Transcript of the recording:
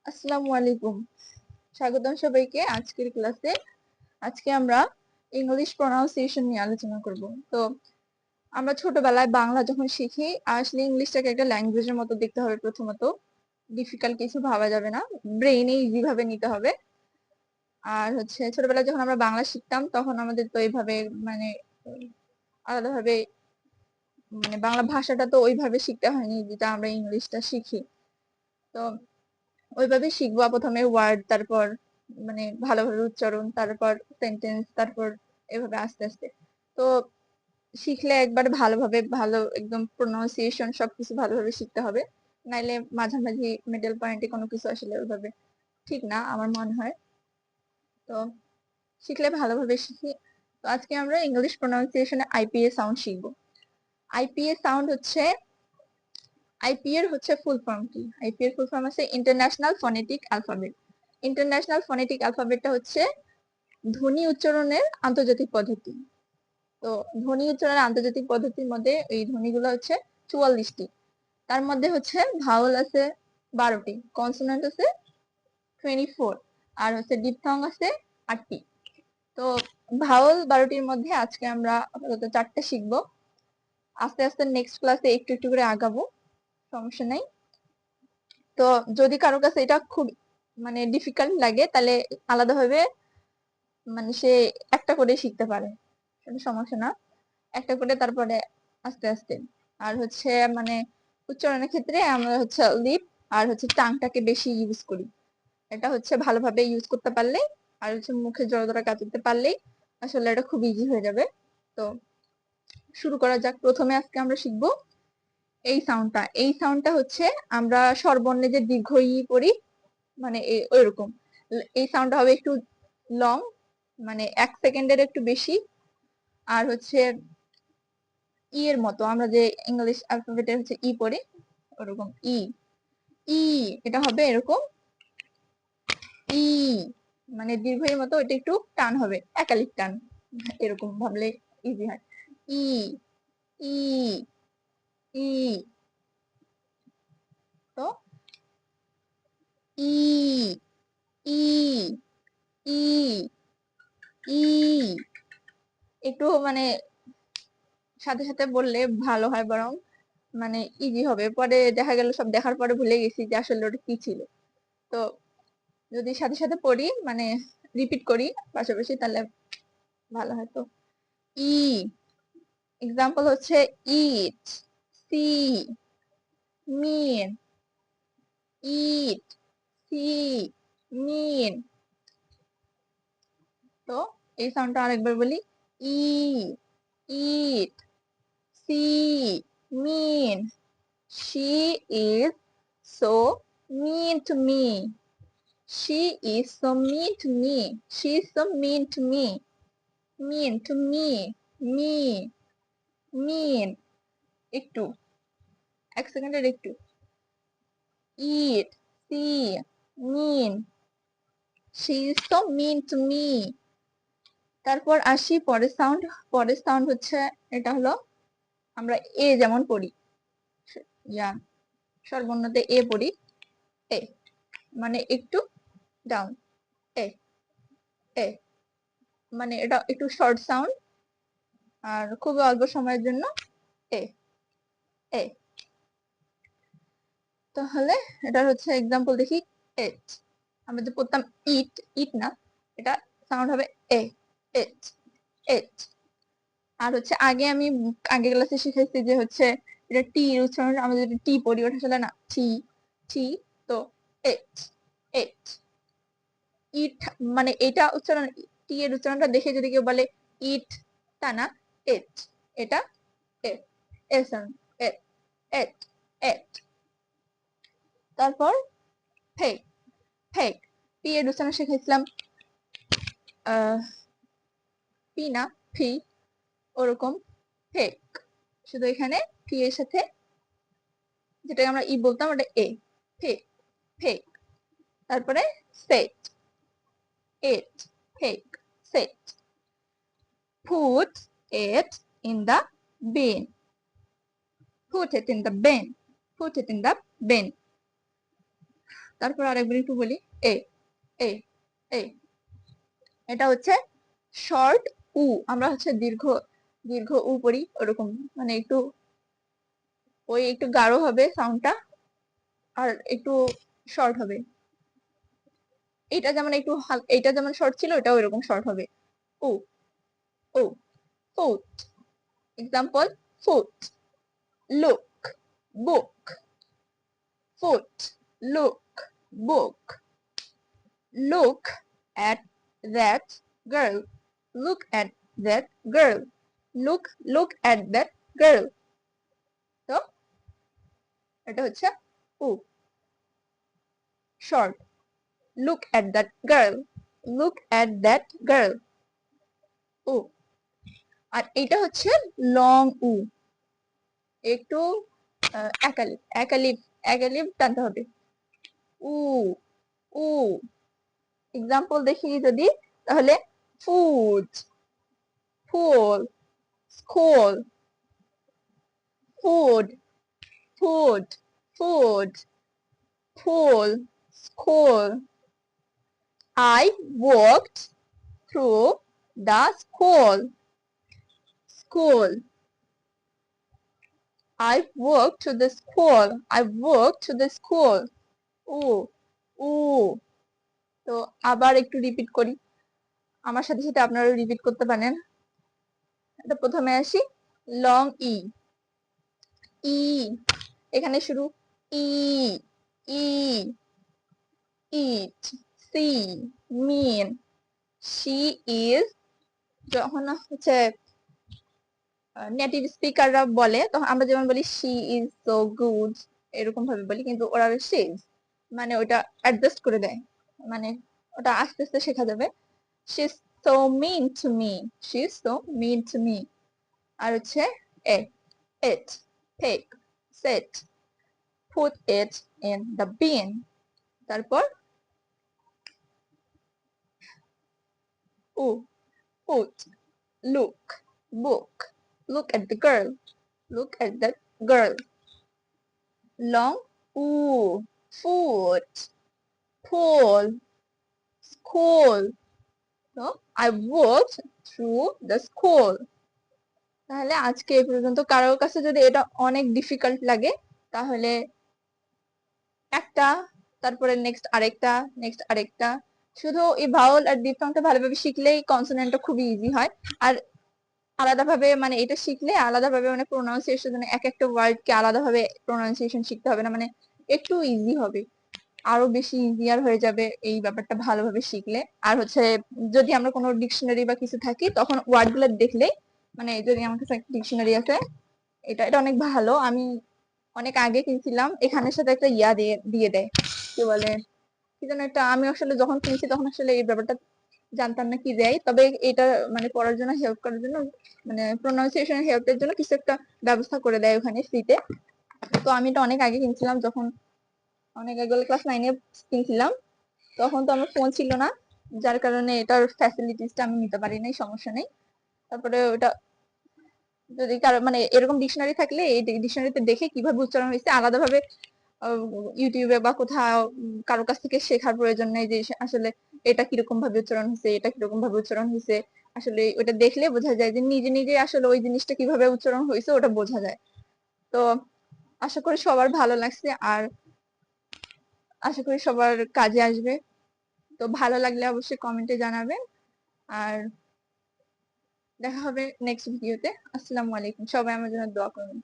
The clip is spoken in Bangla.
আসসালামু আলাইকুম। স্বাগতম সবাইকে আজকের ক্লাসে। আজকে আমরা ইংলিশ প্রনাউন্সিয়েশন নিয়ে আলোচনা করব। তো আমরা ছোটবেলায় বাংলা যখন শিখি, আসলে ইংলিশটাকে একটা ল্যাঙ্গুয়েজের মতো দেখতে হবে। প্রথমত ডিফিকাল্ট কিছু ভাবা যাবে না, ব্রেইনে ইজি ভাবে নিতে হবে। আর ছোটবেলায় যখন আমরা বাংলা শিখতাম, তখন আমাদের তো এইভাবে মানে আলাদাভাবে বাংলা ভাষাটা তো ওইভাবে শিখতে হয়নি যেটা আমরা ইংলিশটা শিখি। তো ওইভাবে শিখবো, প্রথমে ওয়ার্ড, তারপর ভালোভাবে উচ্চারণ, তারপর সেন্টেন্স, তারপর এভাবে আস্তে আস্তে। তো শিখলে একবার ভালোভাবে ভালো একদম প্রোনাউন্সিয়েশন সবকিছু ভালোভাবে শিখতে হবে, নাইলে মাঝামাঝি মিডল পয়েন্টে কোনো কিছু আসলে ওইভাবে ঠিক না আমার মনে হয়। তো শিখলে ভালোভাবে শিখি। তো আজকে আমরা ইংলিশ প্রোনাউন্সিয়েশনে আইপিএ সাউন্ড শিখবো। আইপিএ সাউন্ড আইপি এর ফুল ফর্ম কি? আইপি এর ফুল ফর্ম আছে international phonetic alphabet. International phonetic অ্যালফাবেটটা হচ্ছে ধ্বনি উচ্চারণের আন্তর্জাতিক পদ্ধতি। তো ধ্বনি উচ্চারণের আন্তর্জাতিক পদ্ধতির মধ্যে এই ধ্বনিগুলো 44টি। তার মধ্যে ভাওয়াল আছে 12টি, কনসোনেন্ট আছে 24, আর ডিপথং আছে 8টি। তো ভাওয়াল 12টির মধ্যে আজকে আমরা আপাতত 4টে শিখবো। আস্তে আস্তে নেক্সট ক্লাসে একটু একটু করে আগাবো, সমস্যা নাই। তো যদি কারো কাছে এটা খুব ডিফিকাল্ট লাগে, তাহলে আলাদাভাবে সে একটা করে শিখতে পারে, কোনো সমস্যা না। একটা করে তারপরে আস্তে আস্তে। আর মানে উচ্চারণের ক্ষেত্রে আমরা লিপ আর টাংটাকে বেশি ইউজ করি। এটা ভালোভাবে ইউজ করতে পারলে আর মুখে জোরে জোরে কাটাতে পারলেই আসলে এটা খুব ইজি হয়ে যাবে। তো শুরু করা যাক। প্রথমে আজকে আমরা শিখবো এই সাউন্ডটা। এই সাউন্ডটা আমরা স্বরবর্ণে যে দীর্ঘ ই পড়ি, ওইরকম। এই সাউন্ডটা হবে একটু লং, 1 সেকেন্ডের একটু বেশি। আর ই এর মতো আমরা যে ইংলিশ অ্যালফাবেটের ই পড়ি, ওরকম ই। ই এটা হবে এরকম ই, দীর্ঘের মতো। এটা একটু টান হবে, একালিক টান, এরকম ভাবলে ইজি হয়। ই ই ই। তো ই ই ই ই। একটু সাথে সাথে বললে ভালো হয়, বরং ইজি হবে। পরে দেখা গেল সব দেখার পরে ভুলে গেছি যে আসলে ওটা কি ছিল। তো যদি সাথে সাথে পড়ি, রিপিট করি পাশাপাশি, তাহলে ভালো হয়। তো ই example eat, see, mean, eat, see, mean. তো এই সাউন্ডটা আরেকবার বলি, ই, eat, see, mean. She is so mean to me. She is so mean to me. She is so mean to me. Mean to me. Me. Mean. একটু 1 সেকেন্ডের একটু। Eat. See. Mean. She is so mean to me. তারপর আসি পরের সাউন্ড। পরের সাউন্ড এটা হলো আমরা এ যেমন পড়ি, ইয়া স্বরবর্ণতে এ পড়ি, এ একটু ডাউন, এ এ। এটা একটু শর্ট সাউন্ড আর খুব অল্প সময়ের জন্য এ এ। তাহলে এটার এক্সাম্পল দেখি। এট, আমরা যে পড়তাম ইট, ইট না, এটা সাউন্ড হবে এ, এট, এট। আর আগে আমি আগে ক্লাসে শিখাইছি যে এটা টি এর উচ্চারণ, আমরা যেটা টি পড়ি ওটা আসলে না, টি, টি। তো এট, এট। ইট এটা উচ্চারণ, টি এর উচ্চারণটা দেখে যদি কেউ বলে ইট, তা না, এট, এটা এ, এ সাউন্ড, এট, এট, এট। তারপর ফেক, ফেক, পি এর উচ্চারণ শিখেছিলাম পি না, ফি, ওরকম ফেক। শুধু এখানে পি এর সাথে যেটা আমরা ই বলতাম ওটা এ, ফেক, ফেক। তারপরে set, at, fake, set. Put it in the bin. Put it in the bin. Put it in the bin. তারপর আরেকবার একটু বলি, এ এ এ এটা হচ্ছে শর্ট উ। আমরা হচ্ছে দীর্ঘ দীর্ঘ উ পড়ি, ওরকম মানে একটু ওই একটু গাঢ় হবে সাউন্ডটা, আর একটু শর্ট হবে। এটা যেমন একটু এটা যেমন শর্ট ছিল, এটাও এরকম শর্ট হবে। উ উ foot. Example, foot, look, book, foot, look, book, look at that girl, look at that girl, look at that girl। তো এটা হচ্ছে উ, short, look at that girl, look at that girl, উ। আর এটা হচ্ছে লং উ, একটু একালিপ একালিপ একালিপ টানতে হবে, উ উ। এক্সাম্পল দেখি যদি, তাহলে food, full, school, food, food, food, pool, school. I walked through the school, school. I walked to the school, I walked to the school. ও ও। তো আবার একটু রিপিট করি, আমার সাথে সাথে আপনারা রিপিট করতে পারেন। এটা প্রথমে আসি, লং ই, ই এখানে শুরু, ই ই, eat, see, mean, she is. যখন হচ্ছে নেটিভ স্পিকাররা বলে তখন আমরা যেমন বলি শি ইজ সো গুড, এরকম ভাবে বলি, কিন্তু ওরা সি ইজ মানে ওটা অ্যাডজাস্ট করে দেয়, মানে ওটা আস্তে আস্তে শেখা যাবে। She is so mean to me, she is so mean to me. আর হচ্ছে এ, eat, take, set, put it in the bin। তারপর উ, put, look, book, look at the girl, look at that girl। long uh, foot, pool, school। So I walked through the school। তাহলে আজকে এই পর্যন্ত। কারোর কাছে যদি এটা অনেক ডিফিকাল্ট লাগে তাহলে একটা, তারপরে নেক্সট আরেকটা, নেক্সট আরেকটা, শুধু এই ভাওয়াল আর ডিফথংটা ভালোভাবে শিখলেই কনসোনেন্টটা খুবই ইজি হয়। আর আলাদাভাবে মানে এটা শিখলে আলাদাভাবে মানে প্রোনাউন্সিয়েশন, এক একটা ওয়ার্ডকে আলাদাভাবে প্রোনাউন্সিয়েশন শিখতে হবে না, মানে একটু ইজি হবে, আরো বেশি ইজিয়ার হয়ে যাবে এই ব্যাপারটা ভালোভাবে শিখলে। আর হচ্ছে যদি আমরা কোনো ডিকশনারি বা কিছু থাকি তখন ওয়ার্ড গুলো দেখলেই, মানে যদি আমার কাছে একটা ডিকশনারি আছে, এটা এটা অনেক ভালো, আমি অনেক আগে কিনছিলাম, এখানের সাথে একটা ইয়া দিয়ে দিয়ে দেয়, কি বলে কি যেন একটা, আমি আসলে যখন কিনছি তখন আসলে এই ব্যাপারটা জানতাম না কি দেয়, তবে এটা মানে পড়ার জন্য হেল্প করার জন্য, মানে প্রোনাউন্সিয়েশন হেল্পের জন্য কিছু একটা ব্যবস্থা করে দেয় ওখানে ফ্রিতে। তো আমি এটা অনেক আগে কিনছিলাম, যখন অনেক আগে ক্লাস 9-এ কিনছিলাম, তখন তো আমার ফোন ছিল না, যার কারণে এটার ফ্যাসিলিটিসটা আমি নিতে পারি নাই, সমস্যা নেই। তারপরে ওটা যদি কারো মানে এরকম ডিকশনারি থাকলে এই ডিকশনারিতে দেখে কিভাবে উচ্চারণ হয়েছে আলাদাভাবে ইউটিউবে বা কোথাও কারো কাছ থেকে শেখার প্রয়োজন নেই যে আসলে এটা কিরকম ভাবে উচ্চারণ হয়েছে, এটা কিরকম ভাবে উচ্চারণ হয়েছে। আসলে ওটা দেখলে বোঝা যায় যে নিজে নিজে আসলে ওই জিনিসটা কিভাবে উচ্চারণ হয়েছে ওটা বোঝা যায়। তো আশা করি সবার ভালো লাগছে, আর আশা করি সবার কাজে আসবে। তো ভালো লাগলে অবশ্যই কমেন্টে জানাবেন, আর দেখা হবে নেক্সট ভিডিওতে। আসসালামু আলাইকুম, সবাই আমার জন্য দোয়া করবেন।